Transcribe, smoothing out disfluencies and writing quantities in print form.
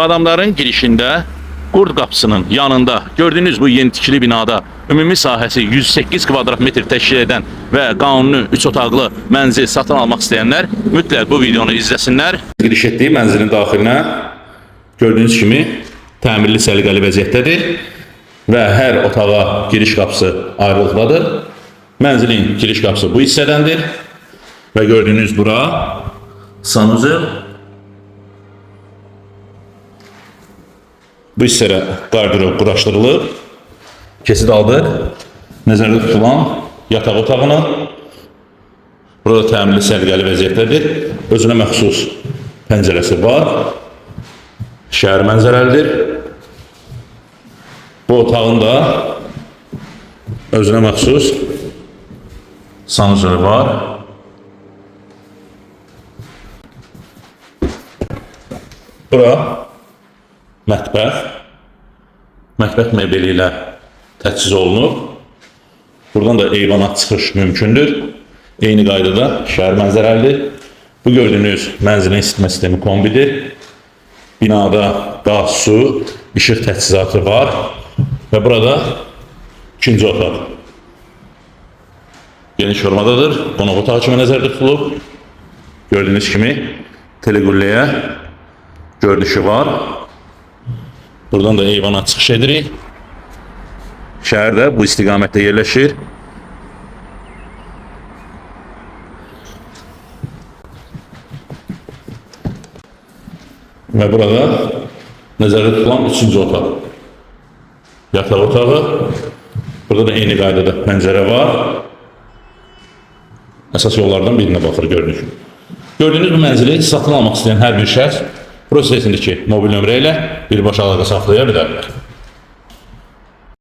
Badamların girişində Qurd qapısının yanında gördüğünüz bu yeni tikili binada ümumi sahəsi 108 kvadrat metr təşkil edən və qanuni 3 otaqlı mənzil satın almaq istəyənlər mütləq bu videonu izləsinlər. Giriş etdiyi mənzilin daxilinə gördüyünüz kimi təmirli səliqəli vəziyyətdədir və hər otağa giriş qapısı ayrılıqdadır. Mənzilin giriş qapısı bu hissədəndir və gördüyünüz bura sanuzel. Bu hissəyə qardırob quraşdırılıb, kesid aldıq, nəzərdə tutulan yataq otağına. Burada təmirli səliqəli vəziyyətdədir, özünə məxsus pəncərəsi var, şəhər mənzərəlidir. Bu otağın da özünə məxsus sanuzeli var. Bura mətbəx mebeli ilə təchiz olunub. Buradan da eyvana çıxış mümkündür. Eyni qaydada şəhər mənzərəlidir. Bu gördüyünüz mənzilin isitmə sistemi kombidir. Binada qaz, su, işıq təchizatı var və burada ikinci otaq. Geniş formadadır. Qonaq otağı kimi nəzərdə tutulub. Gördüyünüz kimi teleqülləyə görünüşü var. Buradan da eyvana çıxış edirik. Şəhər də bu istiqamətdə yerləşir. Və burada nəzərdə tutulan 3-cü otaq. Yataq otağı. Burada da eyni qaydada pəncərə var. Əsas yollardan birinə baxır gördük. Gördüyünüz bu mənzili satın almaq istəyən hər bir şəxs prosesindəki mobil nömrə ilə birbaşa əlaqə saxlaya bilərlər.